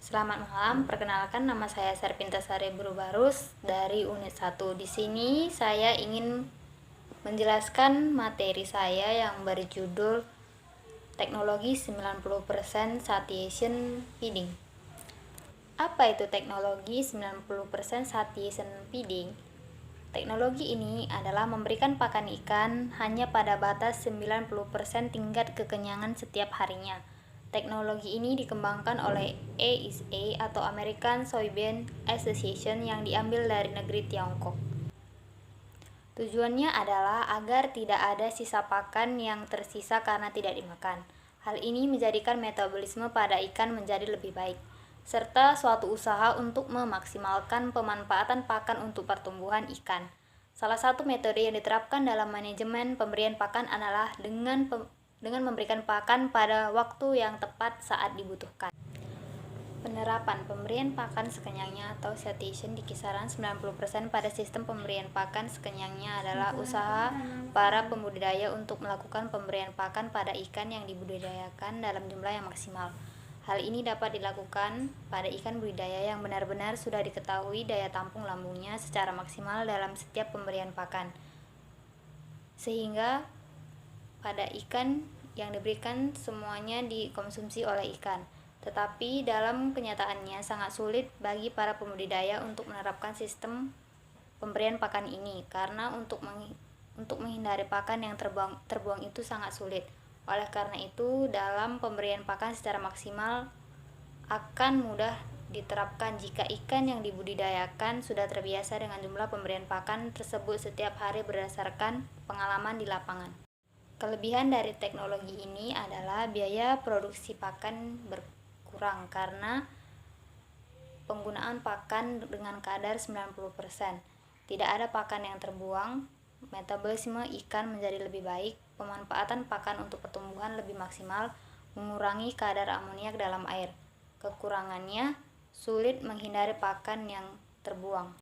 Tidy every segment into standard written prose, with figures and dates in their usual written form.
Selamat malam, perkenalkan nama saya Serpinta Sari Burubarus dari Unit 1. Di sini saya ingin menjelaskan materi saya yang berjudul Teknologi 90% Satiation Feeding. Apa itu teknologi 90% Satiation Feeding? Teknologi ini adalah memberikan pakan ikan hanya pada batas 90% tingkat kekenyangan setiap harinya. Teknologi ini dikembangkan oleh ASA atau American Soybean Association yang diambil dari negeri Tiongkok. Tujuannya adalah agar tidak ada sisa pakan yang tersisa karena tidak dimakan. Hal ini menjadikan metabolisme pada ikan menjadi lebih baik, serta suatu usaha untuk memaksimalkan pemanfaatan pakan untuk pertumbuhan ikan. Salah satu metode yang diterapkan dalam manajemen pemberian pakan adalah dengan memberikan pakan pada waktu yang tepat saat dibutuhkan. Penerapan pemberian pakan sekenyangnya atau satiation di kisaran 90% pada sistem pemberian pakan sekenyangnya adalah usaha para pembudidaya untuk melakukan pemberian pakan pada ikan yang dibudidayakan dalam jumlah yang maksimal. Hal ini dapat dilakukan pada ikan budidaya yang benar-benar sudah diketahui daya tampung lambungnya secara maksimal dalam setiap pemberian pakan, sehingga pada ikan yang diberikan semuanya dikonsumsi oleh ikan. Tetapi dalam kenyataannya sangat sulit bagi para pembudidaya untuk menerapkan sistem pemberian pakan ini karena untuk menghindari pakan yang terbuang itu sangat sulit. Oleh karena itu, dalam pemberian pakan secara maksimal akan mudah diterapkan jika ikan yang dibudidayakan sudah terbiasa dengan jumlah pemberian pakan tersebut setiap hari berdasarkan pengalaman di lapangan. Kelebihan dari teknologi ini adalah biaya produksi pakan berkurang karena penggunaan pakan dengan kadar 90%. Tidak ada pakan yang terbuang, metabolisme ikan menjadi lebih baik, pemanfaatan pakan untuk pertumbuhan lebih maksimal, mengurangi kadar amoniak dalam air. Kekurangannya, sulit menghindari pakan yang terbuang.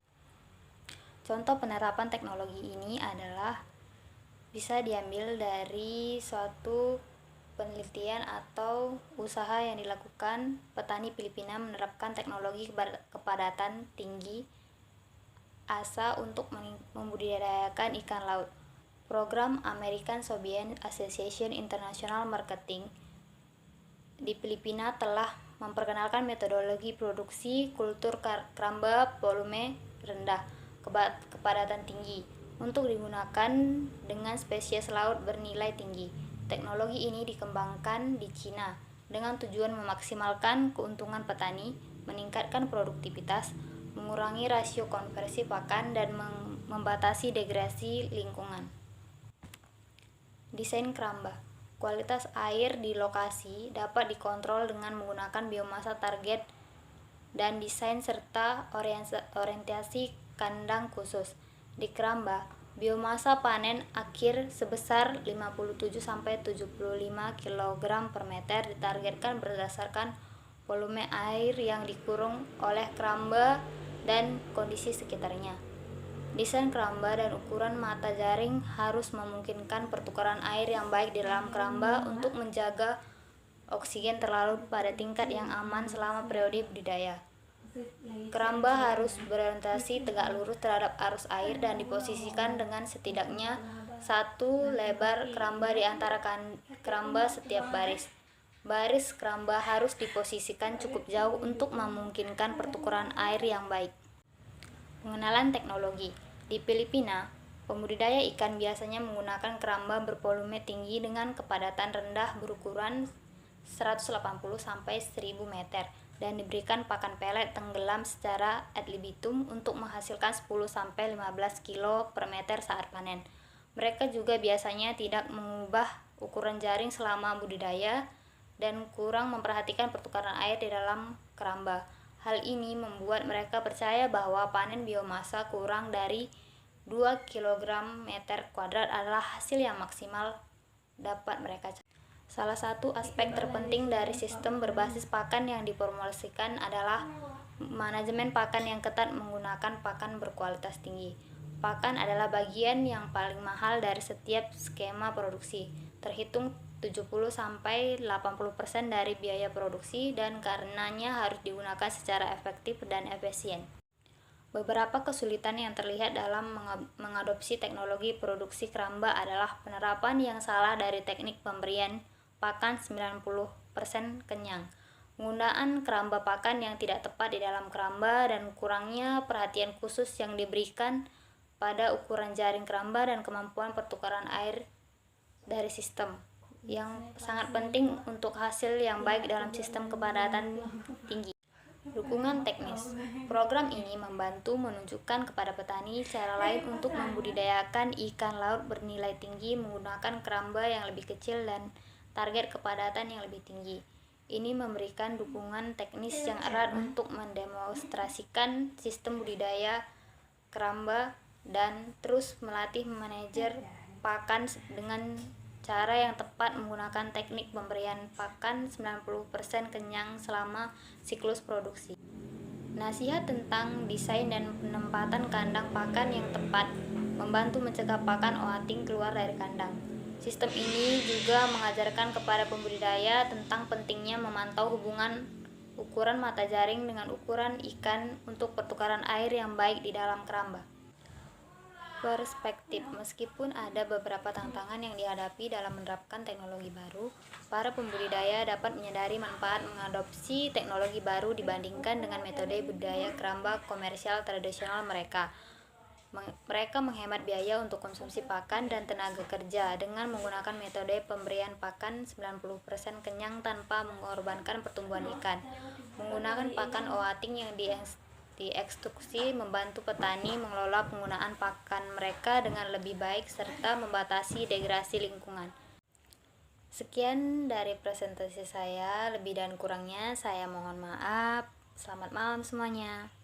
Contoh penerapan teknologi ini adalah bisa diambil dari suatu penelitian atau usaha yang dilakukan petani Filipina menerapkan teknologi kepadatan tinggi ASA untuk membudidayakan ikan laut. Program American Soybean Association International Marketing di Filipina telah memperkenalkan metodologi produksi kultur keramba volume rendah kepadatan tinggi untuk digunakan dengan spesies laut bernilai tinggi. Teknologi ini dikembangkan di Cina dengan tujuan memaksimalkan keuntungan petani, meningkatkan produktivitas, mengurangi rasio konversi pakan, dan membatasi degradasi lingkungan. Desain keramba. Kualitas air di lokasi dapat dikontrol dengan menggunakan biomasa target dan desain serta orientasi kandang khusus. Di keramba, biomasa panen akhir sebesar 57-75 kg per meter ditargetkan berdasarkan volume air yang dikurung oleh keramba dan kondisi sekitarnya. Desain keramba dan ukuran mata jaring harus memungkinkan pertukaran air yang baik di dalam keramba untuk menjaga oksigen terlarut pada tingkat yang aman selama periode budidaya. Keramba harus berorientasi tegak lurus terhadap arus air dan diposisikan dengan setidaknya satu lebar keramba di antara keramba setiap baris. Baris keramba harus diposisikan cukup jauh untuk memungkinkan pertukaran air yang baik. Pengenalan teknologi. Di Filipina, pembudidaya ikan biasanya menggunakan keramba bervolume tinggi dengan kepadatan rendah berukuran 180-1000 meter dan diberikan pakan pelet tenggelam secara ad libitum untuk menghasilkan 10-15 kilo per meter saat panen. Mereka juga biasanya tidak mengubah ukuran jaring selama budidaya dan kurang memperhatikan pertukaran air di dalam keramba. Hal ini membuat mereka percaya bahwa panen biomasa kurang dari 2 kg meter kuadrat adalah hasil yang maksimal dapat mereka capai. Salah satu aspek terpenting dari sistem berbasis pakan yang diformulasikan adalah manajemen pakan yang ketat menggunakan pakan berkualitas tinggi. Pakan adalah bagian yang paling mahal dari setiap skema produksi, terhitung 70-80% dari biaya produksi dan karenanya harus digunakan secara efektif dan efisien. Beberapa kesulitan yang terlihat dalam mengadopsi teknologi produksi keramba adalah penerapan yang salah dari teknik pemberian pakan 90% kenyang, penggunaan keramba pakan yang tidak tepat di dalam keramba, dan kurangnya perhatian khusus yang diberikan pada ukuran jaring keramba dan kemampuan pertukaran air dari sistem, yang sangat penting untuk hasil yang baik dalam sistem kepadatan tinggi. Dukungan teknis. Program ini membantu menunjukkan kepada petani cara lain untuk membudidayakan ikan laut bernilai tinggi menggunakan keramba yang lebih kecil dan target kepadatan yang lebih tinggi. Ini memberikan dukungan teknis yang erat untuk mendemonstrasikan sistem budidaya keramba dan terus melatih manajer pakan dengan cara yang tepat menggunakan teknik pemberian pakan 90% kenyang selama siklus produksi. Nasihat tentang desain dan penempatan kandang pakan yang tepat membantu mencegah pakan oating keluar dari kandang. Sistem ini juga mengajarkan kepada pembudidaya tentang pentingnya memantau hubungan ukuran mata jaring dengan ukuran ikan untuk pertukaran air yang baik di dalam keramba. Perspektif. Meskipun ada beberapa tantangan yang dihadapi dalam menerapkan teknologi baru, para pembudidaya dapat menyadari manfaat mengadopsi teknologi baru dibandingkan dengan metode budidaya keramba komersial tradisional mereka. Mereka menghemat biaya untuk konsumsi pakan dan tenaga kerja dengan menggunakan metode pemberian pakan 90% kenyang tanpa mengorbankan pertumbuhan ikan. Menggunakan pakan oating yang diekstruksi membantu petani mengelola penggunaan pakan mereka dengan lebih baik serta membatasi degradasi lingkungan. Sekian dari presentasi saya, lebih dan kurangnya saya mohon maaf. Selamat malam semuanya.